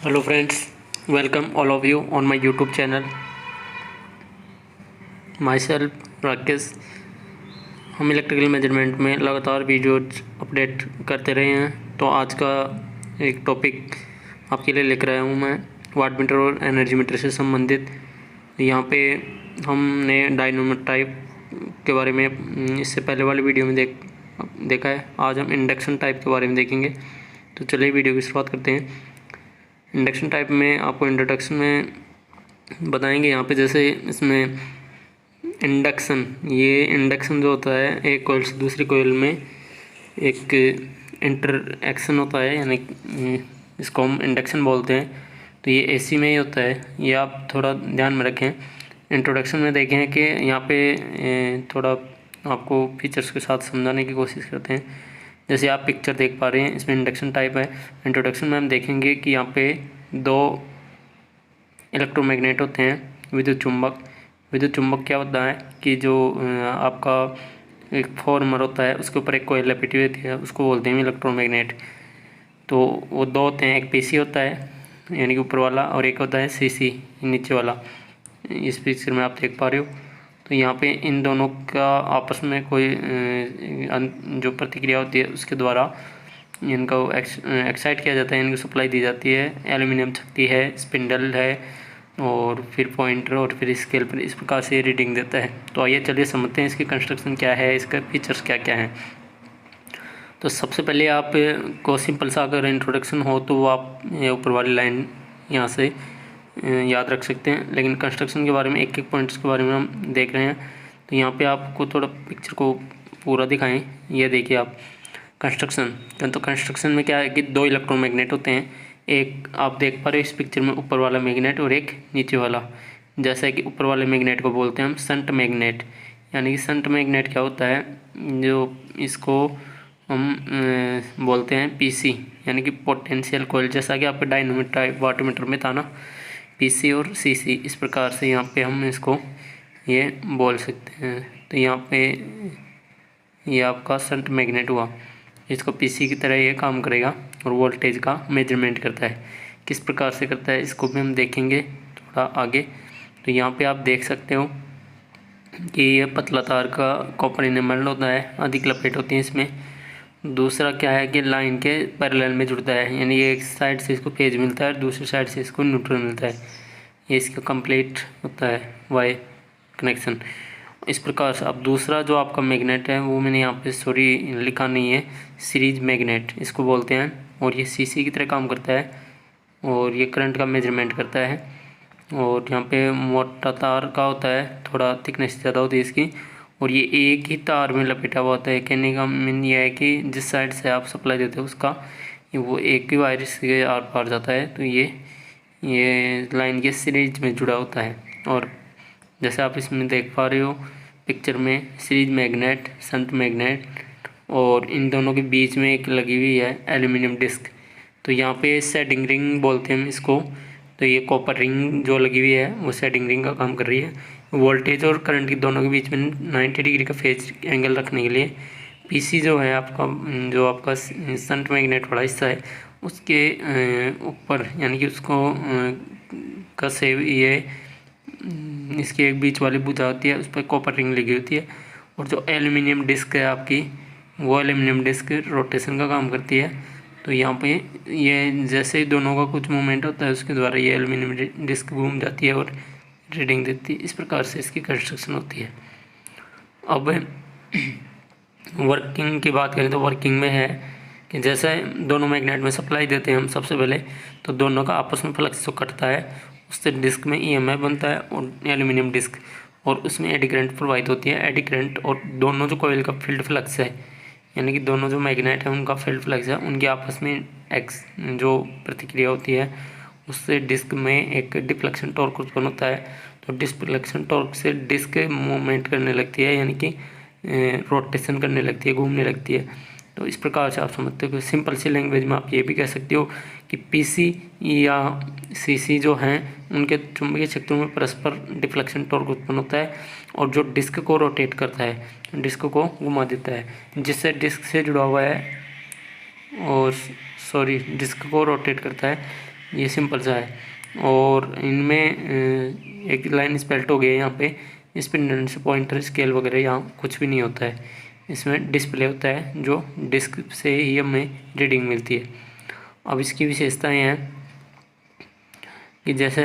Hello friends, welcome all of you on my YouTube channel. Myself Rakesh. हम electrical measurement में लगातार videos update करते रहे हैं, तो आज का एक टॉपिक आपके लिए लेकर आया हूँ मैं, वाट मीटर और एनर्जी मीटर से संबंधित। यहाँ पे हमने डायनामो टाइप के बारे में इससे पहले वाले वीडियो में देखा है। आज हम इंडक्शन टाइप के बारे में देखेंगे। तो चलिए वीडियो की शुरुआत करते हैं। इंडक्शन टाइप में आपको इंट्रोडक्शन में बताएंगे यहाँ पे, जैसे इसमें इंडक्शन जो होता है, एक कोयल से दूसरी कोयल में एक इंटरएक्शन होता है, यानी इसको हम इंडक्शन बोलते हैं। तो ये एसी में ही होता है, ये आप थोड़ा ध्यान में रखें। इंट्रोडक्शन में देखें कि यहाँ पे थोड़ा आपको फीचर्स के साथ समझाने की कोशिश करते हैं। जैसे आप पिक्चर देख पा रहे हैं, इसमें इंडक्शन टाइप है। इंट्रोडक्शन में हम देखेंगे कि यहाँ पे दो इलेक्ट्रोमैग्नेट होते हैं, विद्युत चुंबक। विद्युत चुंबक क्या होता है कि जो आपका एक फॉर्मर होता है, उसके ऊपर एक कोयल लपेटी हुई होती है, उसको बोलते हैं इलेक्ट्रोमैग्नेट। तो वो दो होते हैं, एक पीसी होता है यानी कि ऊपर वाला, और एक होता है सीसी नीचे वाला। इस पिक्चर में आप देख पा रहे हो। तो यहाँ पे इन दोनों का आपस में कोई जो प्रतिक्रिया होती है, उसके द्वारा इनको एक्साइट किया जाता है, इनको सप्लाई दी जाती है। एल्यूमिनियम शक्ति है, स्पिंडल है, और फिर पॉइंटर, और फिर स्केल पर इस प्रकार से रीडिंग देता है। तो आइए चलिए समझते हैं इसकी कंस्ट्रक्शन क्या है, इसका फीचर्स क्या क्या हैं। तो सबसे पहले आप को सिंपल सा अगर इंट्रोडक्शन हो तो वो आप ऊपर वाली लाइन यहाँ से याद रख सकते हैं, लेकिन कंस्ट्रक्शन के बारे में एक एक पॉइंट्स के बारे में हम देख रहे हैं। तो यहाँ पे आपको थोड़ा पिक्चर को पूरा दिखाएं। ये देखिए आप कंस्ट्रक्शन। तो कंस्ट्रक्शन में क्या है कि दो इलेक्ट्रोमैग्नेट होते हैं। एक आप देख पा रहे हो इस पिक्चर में, ऊपर वाला मैग्नेट और एक नीचे वाला। जैसा कि ऊपर वाले मैग्नेट को बोलते हैं हम शंट मैग्नेट। यानी कि शंट मैग्नेट क्या होता है, जो इसको हम बोलते हैं पीसी, यानी कि पोटेंशियल कॉइल। जैसा कि आपके डायनामो टाइप वाटमीटर में था ना, पीसी और सीसी, इस प्रकार से यहाँ पे हम इसको ये बोल सकते हैं। तो यहाँ पे ये आपका शंट मैग्नेट हुआ, इसको पीसी की तरह ये काम करेगा और वोल्टेज का मेजरमेंट करता है। किस प्रकार से करता है इसको भी हम देखेंगे थोड़ा आगे। तो यहाँ पे आप देख सकते हो कि ये पतला तार का कॉपर इनेमल्ड होता है, अधिक लपेट होती है इसमें। दूसरा क्या है कि लाइन के पैरेलल में जुड़ता है, यानी एक साइड से इसको फेज मिलता है और दूसरी साइड से इसको न्यूट्रल मिलता है। ये इसका कंप्लीट होता है वाई कनेक्शन। इस प्रकार से अब दूसरा जो आपका मैग्नेट है, वो मैंने यहाँ पे सॉरी लिखा नहीं है, सीरीज मैग्नेट इसको बोलते हैं, और ये सीसी की तरह काम करता है और ये करंट का मेजरमेंट करता है। और यहाँ पे मोटा तार का होता है, थोड़ा थिकनेस ज़्यादा होती है इसकी, और ये एक ही तार में लपेटा हुआ होता है। कहने का मीन ये है कि जिस साइड से आप सप्लाई देते हो उसका वो एक ही वायर से आर पार जाता है। तो ये लाइन के सीरीज में जुड़ा होता है। और जैसे आप इसमें देख पा रहे हो पिक्चर में, सीरीज मैग्नेट, शंट मैग्नेट, और इन दोनों के बीच में एक लगी हुई है एल्यूमिनियम डिस्क। तो यहाँ पे सेटिंग रिंग बोलते हैं हम इसको। तो ये कॉपर रिंग जो लगी हुई है वो सेटिंग रिंग का काम कर रही है। वोल्टेज और करंट की दोनों के बीच में 90 डिग्री का फेज एंगल रखने के लिए पीसी जो है आपका, जो आपका शंट मैग्नेट वाला हिस्सा है, उसके ऊपर, यानी कि उसको कसे ये इसकी एक बीच वाली भुजा होती है, उस पर कॉपर रिंग लगी होती है। और जो एल्यूमिनियम डिस्क है आपकी, वो एल्यूमिनियम डिस्क रोटेशन का काम करती है। तो यहाँ पे ये जैसे ही दोनों का कुछ मूवमेंट होता है, उसके द्वारा ये एल्यूमिनियम डिस्क घूम जाती है और रीडिंग देती है। इस प्रकार से इसकी कंस्ट्रक्शन होती है। अब वर्किंग की बात करें तो वर्किंग में है कि जैसे दोनों मैग्नेट में सप्लाई देते हैं हम सबसे पहले, तो दोनों का आपस में फ्लक्स जो कटता है, उससे डिस्क में ईएमएफ बनता है और एल्यूमिनियम डिस्क, और उसमें एडी करंट प्रवाहित होती है। एडी करंट और दोनों जो कॉइल का फील्ड फ्लक्स है, यानी कि दोनों जो मैग्नेट है उनका फील्ड फ्लक्स है, उनके आपस में एक्स जो प्रतिक्रिया होती है, उससे डिस्क में एक डिफ्लेक्शन टॉर्क उत्पन्न होता है। तो डिफ्लेक्शन टॉर्क से डिस्क मूवमेंट करने लगती है, यानी कि रोटेशन करने लगती है, घूमने लगती है। तो इस प्रकार से आप समझते हो कि सिंपल सी लैंग्वेज में आप ये भी कह सकते हो कि पीसी या सीसी जो हैं, उनके चुंबकीय क्षेत्रों में परस्पर डिफ्लेक्शन टॉर्क उत्पन्न होता है, और जो डिस्क को रोटेट करता है, डिस्क को घुमा देता है, जिससे डिस्क से जुड़ा हुआ है, और डिस्क को रोटेट करता है, ये सिंपल सा है। और इनमें एक लाइन स्पेल्ट हो गई है यहाँ पे। इस पर से पॉइंटर स्केल वगैरह यहाँ कुछ भी नहीं होता है। इसमें डिस्प्ले होता है जो डिस्क से ही हमें रीडिंग मिलती है। अब इसकी विशेषताएं हैं कि जैसे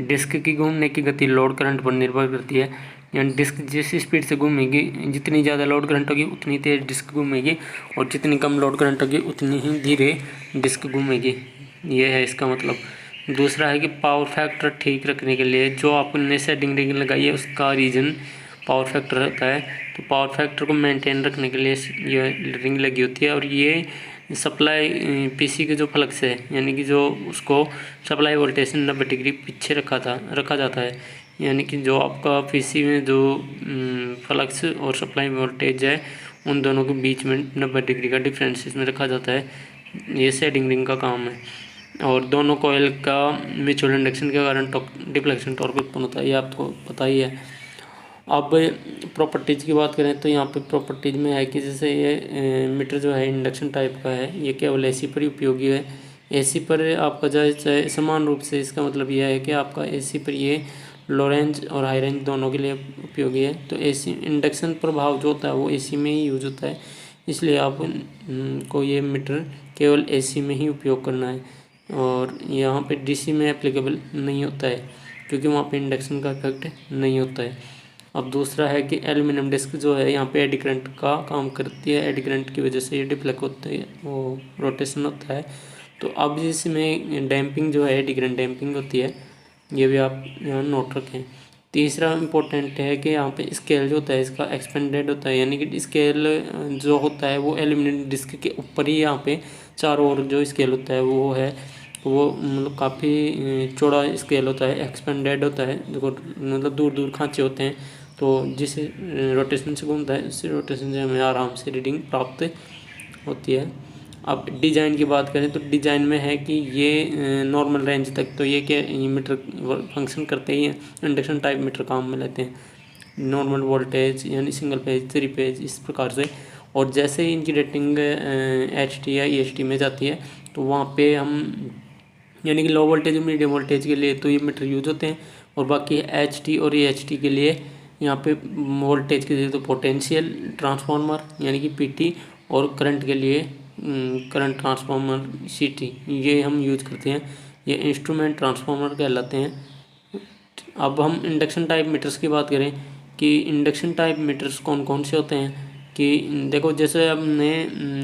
डिस्क की घूमने की गति लोड करंट पर निर्भर करती है, यानी डिस्क जिस स्पीड से घूमेगी, जितनी ज़्यादा लोड करंट होगी उतनी तेज डिस्क घूमेगी, और जितनी कम लोड करंट होगी उतनी ही धीरे डिस्क घूमेगी। ये है इसका मतलब। दूसरा है कि पावर फैक्टर ठीक रखने के लिए जो आपने सेटिंग रिंग लगाई है उसका रीजन पावर फैक्टर होता है। तो पावर फैक्टर को मेंटेन रखने के लिए ये रिंग लगी होती है। और ये सप्लाई पीसी के जो फ्लक्स है, यानी कि जो उसको सप्लाई वोल्टेज से 90 डिग्री पीछे रखा जाता है, यानी कि जो आपका पीसी में जो फ्लक्स और सप्लाई वोल्टेज है उन दोनों के बीच में 90 डिग्री का डिफरेंस इसमें रखा जाता है। ये सेटिंग रिंग का काम है। और दोनों कॉइल का म्यूचुअल इंडक्शन के कारण डिफ्लेक्शन टॉर्क उत्पन्न होता है, ये आपको पता ही है। अब प्रॉपर्टीज़ की बात करें तो यहाँ पे प्रॉपर्टीज़ में है कि जैसे ये मीटर जो है इंडक्शन टाइप का है, ये केवल एसी पर ही उपयोगी है। एसी पर आपका जो समान रूप से इसका मतलब यह है कि आपका एसी पर ये लो रेंज और हाई रेंज दोनों के लिए उपयोगी है। तो एसी इंडक्शन प्रभाव जो होता है वो एसी में ही यूज होता है, इसलिए आप को ये मीटर केवल एसी में ही उपयोग करना है। और यहाँ पे डीसी में एप्लीकेबल नहीं होता है क्योंकि वहाँ पे इंडक्शन का इफेक्ट नहीं होता है। अब दूसरा है कि एल्यूमिनियम डिस्क जो है यहाँ पे एडी करंट का काम करती है। एडी करंट की वजह से ये डिफ्लेक्ट होता है, वो रोटेशन होता है। तो अब इसमें डैम्पिंग जो है एडी करंट डैम्पिंग होती है, ये भी आप यहाँ नोट रखें। तीसरा इम्पोर्टेंट है कि यहाँ पे स्केल जो होता है इसका एक्सपेंडेड होता है, यानी कि स्केल जो होता है वो एल्यूमिनियम डिस्क के ऊपर ही यहाँ पे चारों ओर जो स्केल होता है वो है, वो मतलब काफ़ी चौड़ा स्केल होता है, एक्सपेंडेड होता है, जो मतलब दूर दूर खांचे होते हैं। तो जिस रोटेशन से घूमता है उस रोटेशन से हमें आराम से रीडिंग प्राप्त होती है। अब डिज़ाइन की बात करें तो डिज़ाइन में है कि ये नॉर्मल रेंज तक तो ये मीटर फंक्शन करते ही हैं। इंडक्शन टाइप मीटर काम में लेते हैं, नॉर्मल वोल्टेज यानी सिंगल पेज, 3 पेज, इस प्रकार से। और जैसे ही इनकी रेटिंग HT या EHT में जाती है तो वहाँ पे हम यानी कि लो वोल्टेज और मीडियम वोल्टेज के लिए तो ये मीटर यूज होते हैं, और बाकी HT और EHT के लिए यहाँ पे वोल्टेज के लिए तो पोटेंशियल ट्रांसफार्मर यानी कि PT, और करंट के लिए करंट ट्रांसफार्मर CT, ये हम यूज करते हैं। ये इंस्ट्रूमेंट ट्रांसफार्मर कहलाते हैं। अब हम इंडक्शन टाइप मीटर्स की बात करें कि इंडक्शन टाइप मीटर्स कौन कौन से होते हैं, कि देखो जैसे हमने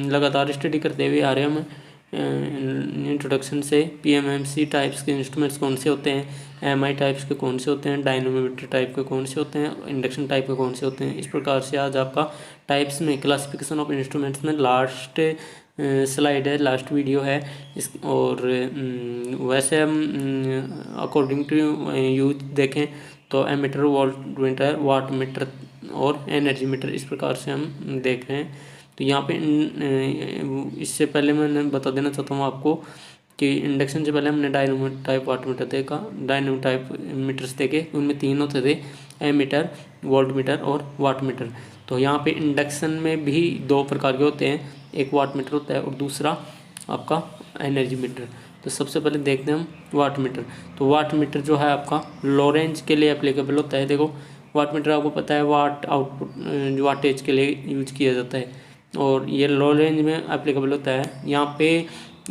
लगातार स्टडी करते हुए आ रहे हैं हम इंट्रोडक्शन से, PMMC टाइप्स के इंस्ट्रूमेंट्स कौन से होते हैं, MI टाइप्स के कौन से होते हैं, डायनोमीटर टाइप के कौन से होते हैं, इंडक्शन टाइप के कौन से होते हैं। इस प्रकार से आज आपका टाइप्स में क्लासिफिकेशन ऑफ इंस्ट्रूमेंट्स में लास्ट स्लाइड है, लास्ट वीडियो है इस। और वैसे हम अकॉर्डिंग टू यूज देखें तो एमीटर, वोल्टमीटर, वाट मीटर और एनर्जी मीटर, इस प्रकार से हम देख रहे हैं। तो यहाँ पे इससे पहले मैं बता देना चाहता हूँ आपको कि इंडक्शन से पहले हमने डायनमो टाइप वाट मीटर देखा, डायनमो टाइप मीटर्स देखे, उनमें 3 होते थे, एमीटर, वोल्ट मीटर और वाट मीटर। तो यहाँ पे इंडक्शन में भी 2 प्रकार के होते हैं, एक वाट मीटर होता है और दूसरा आपका एनर्जी मीटर। तो सबसे पहले देखते हैं हम वाट मीटर। तो वाट मीटर जो है आपका लो रेंज के लिए एप्लीकेबल होता है। देखो वाट मीटर आपको पता है वाट आउटपुट वाटेज के लिए यूज किया जाता है, और ये लो रेंज में एप्लीकेबल होता है। यहाँ पे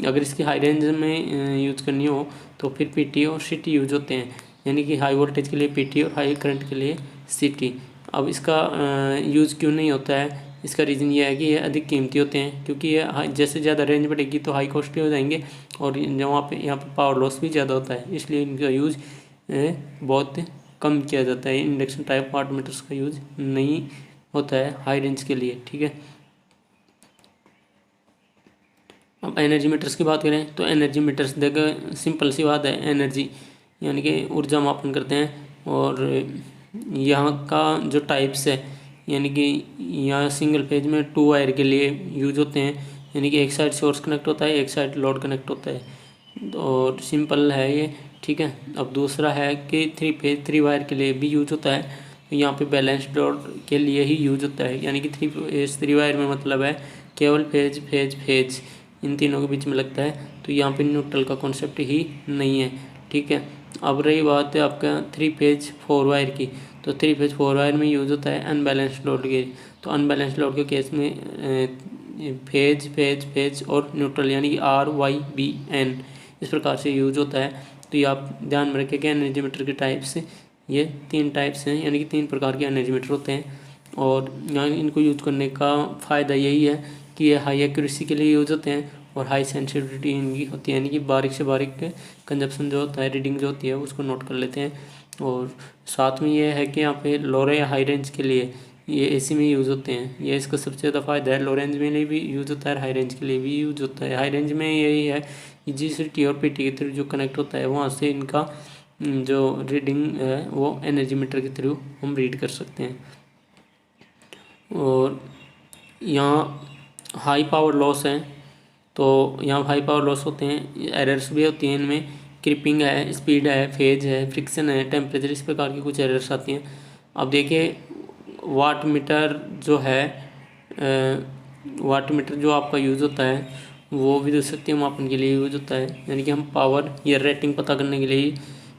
अगर इसकी हाई रेंज में यूज करनी हो तो फिर PT और CT यूज होते हैं, यानी कि हाई वोल्टेज के लिए PT और हाई करंट के लिए CT। अब इसका यूज़ क्यों नहीं होता है, इसका रीज़न ये है कि ये अधिक कीमती होते हैं, क्योंकि ये जैसे ज़्यादा रेंज बढ़ेगी तो हाई कॉस्टली हो जाएंगे, और यहाँ पे पावर लॉस भी ज़्यादा होता है, इसलिए इनका यूज़ बहुत कम किया जाता है। इंडक्शन टाइप वाट मीटर्स का यूज़ नहीं होता है हाई रेंज के लिए, ठीक है। अब एनर्जी मीटर्स की बात करें तो एनर्जी मीटर्स देखो सिंपल सी बात है, एनर्जी यानी कि ऊर्जा मापन करते हैं। और यहाँ का जो टाइप्स है, यानी कि यहाँ सिंगल फेज में 2 वायर के लिए यूज होते हैं, यानी कि एक साइड सोर्स कनेक्ट होता है, एक साइड लोड कनेक्ट होता है, और सिंपल है ये, ठीक है। अब दूसरा है कि 3 फेज 3 वायर के लिए भी यूज होता है, यहाँ पे बैलेंस्ड लोड के लिए ही यूज होता है, यानी कि 3 वायर में मतलब है केवल फेज फेज फेज, इन तीनों के बीच में लगता है, तो यहाँ पे न्यूट्रल का कॉन्सेप्ट ही नहीं है। ठीक है, अब रही बात है आपका 3 फेज 4 वायर की, तो 3 फेज 4 वायर में यूज़ होता है अनबैलेंस्ड लोड के। तो अनबैलेंस्ड लोड के केस में फेज फेज फेज और न्यूट्रल यानी कि RYBN इस प्रकार से यूज होता है। तो ये आप ध्यान में रखें कि एनर्जी मीटर के टाइप्स ये 3 टाइप्स हैं, यानी कि 3 प्रकार के एनर्जी मीटर होते हैं। और यहाँ इनको यूज करने का फ़ायदा यही है कि ये हाई एक्यूरेसी के लिए यूज होते हैं और हाई सेंसिटिविटी इनकी होती है, यानी कि बारीक से बारीक कंजप्शन जो होता है, रीडिंग जो होती है उसको नोट कर लेते हैं। और साथ में ये है कि यहाँ पे लोअर या हाई रेंज के लिए ये AC में यूज़ होते हैं। ये इसका सबसे ज़्यादा फ़ायदा है। लो रेंज में भी यूज़ होता है, हाई रेंज के लिए भी यूज़ होता है। हाई रेंज में यही है कि GCT और PT के थ्रू जो कनेक्ट होता है वहाँ से इनका जो रीडिंग है वो एनर्जी मीटर के थ्रू हम रीड कर सकते हैं। और यहाँ हाई पावर लॉस है, तो यहाँ हाई पावर लॉस होते हैं, एरर्स भी होती हैं इनमें, क्रिपिंग है, स्पीड है, फेज है, फ्रिक्शन है, टेम्परेचर, इस प्रकार की कुछ एरर्स आती हैं। अब देखिए वाट मीटर जो है, वाट मीटर जो आपका यूज़ होता है वो विद्युत शक्ति मापन के लिए यूज होता है, यानी कि हम पावर या रेटिंग पता करने के लिए ही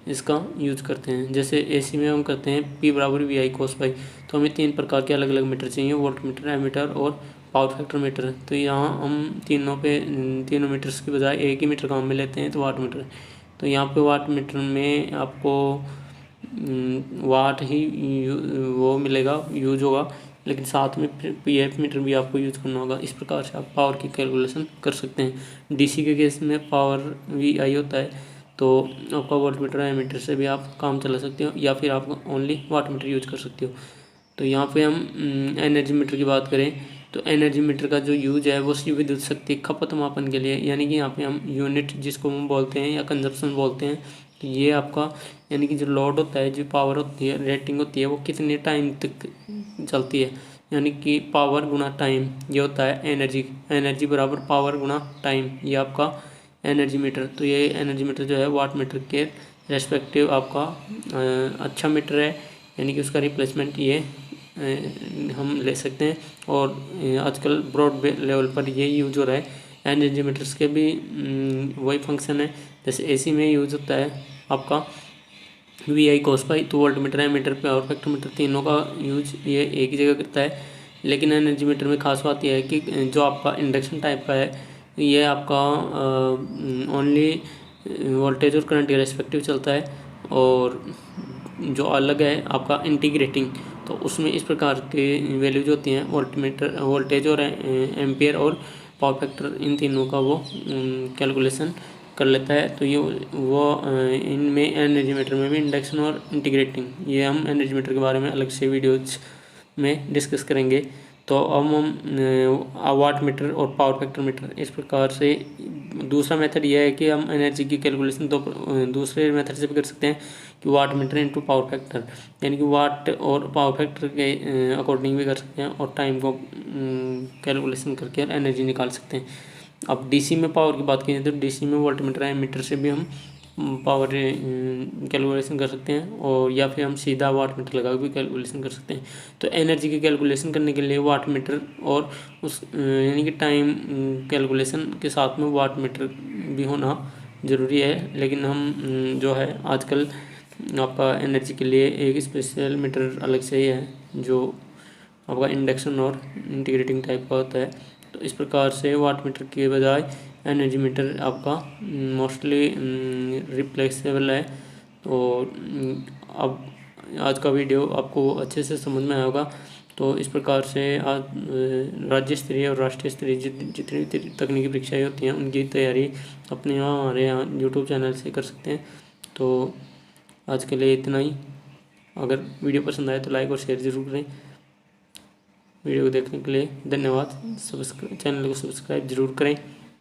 इसका यूज करते हैं। जैसे AC में हम करते हैं P = VI cos φ, तो हमें 3 प्रकार के अलग अलग मीटर चाहिए, वोल्ट मीटर, एमीटर और पावर फैक्टर मीटर। तो यहाँ हम तीनों मीटर्स के बजाय एक ही मीटर काम में लेते हैं, तो वाट मीटर। तो यहाँ पे वाट मीटर में आपको वाट ही वो मिलेगा, यूज होगा, लेकिन साथ में फिर PF मीटर भी आपको यूज करना होगा। इस प्रकार से आप पावर की कैलकुलेशन कर सकते हैं। DC के केस में पावर VI होता है, तो आपका वोल्ट मीटर या मीटर से भी आप काम चला सकते हो, या फिर आप ओनली वाट मीटर यूज कर सकते हो। तो यहाँ पे हम एनर्जी मीटर की बात करें, तो एनर्जी मीटर का जो यूज है वो विद्युत शक्ति खपत मापन के लिए, यानी कि यहाँ पे हम यूनिट जिसको हम बोलते हैं या कंजप्शन बोलते हैं, तो ये आपका यानी कि जो लोड होता है, जो पावर होती है, रेटिंग होती है, वो कितने टाइम तक चलती है, यानी कि पावर गुना टाइम, ये होता है एनर्जी बराबर पावर गुना टाइम, ये आपका एनर्जी मीटर। तो ये एनर्जी मीटर जो है वाट मीटर के रेस्पेक्टिव आपका अच्छा मीटर है, यानी कि उसका रिप्लेसमेंट ये हम ले सकते हैं। और आजकल ब्रॉड लेवल पर ये यूज हो रहा है। एनर्जी मीटर्स के भी वही फंक्शन है, जैसे AC में यूज होता है आपका VI cos φ, तो volt meter, ammeter, power factor meter, तीनों का यूज ये एक ही जगह करता है। लेकिन एनर्जी मीटर में खास बात यह है कि जो आपका इंडक्शन टाइप का है, ये आपका ओनली वोल्टेज और करंट के रेस्पेक्टिव चलता है। और जो अलग है आपका इंटीग्रेटिंग, तो उसमें इस प्रकार के वैल्यूज होती हैं, वोल्टेज और एम्पियर और पावर फैक्टर, इन तीनों का वो कैलकुलेशन कर लेता है। तो ये वो इनमें एनर्जी मीटर में भी इंडक्शन और इंटीग्रेटिंग, ये हम एनर्जी मीटर के बारे में अलग से वीडियोज में डिस्कस करेंगे। तो अब हम वाट मीटर और पावर फैक्टर मीटर, इस प्रकार से दूसरा मेथड ये है कि हम एनर्जी की कैलकुलेशन तो दूसरे मेथड से भी कर सकते हैं कि watt meter into power factor, यानी कि वाट और पावर फैक्टर के अकॉर्डिंग भी कर सकते हैं, और टाइम को कैलकुलेशन करके एनर्जी निकाल सकते हैं। अब DC में पावर की बात करें तो DC में वोल्ट मीटर या मीटर से भी हम पावर कैलकुलेशन कर सकते हैं, और या फिर हम सीधा वाट मीटर लगा भी कैलकुलेशन कर सकते हैं। तो एनर्जी की कैलकुलेशन करने के लिए वाट मीटर और उस यानी कि टाइम कैलकुलेशन के साथ में वाट मीटर भी होना ज़रूरी है। लेकिन हम जो है आजकल आपका एनर्जी के लिए एक स्पेशल मीटर अलग से ही है, जो आपका इंडक्शन और इंटीग्रेटिंग टाइप का होता है। तो इस प्रकार से वाट मीटर के बजाय एनर्जी मीटर आपका मोस्टली रिप्लेसेबल है। तो अब आज का वीडियो आपको अच्छे से समझ में आया होगा। तो इस प्रकार से आज राज्य स्तरीय और राष्ट्रीय स्तरीय जितनी तकनीकी परीक्षाएं होती हैं उनकी तैयारी अपने यहाँ हमारे यहाँ YouTube चैनल से कर सकते हैं। तो आज के लिए इतना ही। अगर वीडियो पसंद आए तो लाइक और शेयर ज़रूर करें। वीडियो को देखने के लिए धन्यवाद। चैनल को सब्सक्राइब जरूर करें।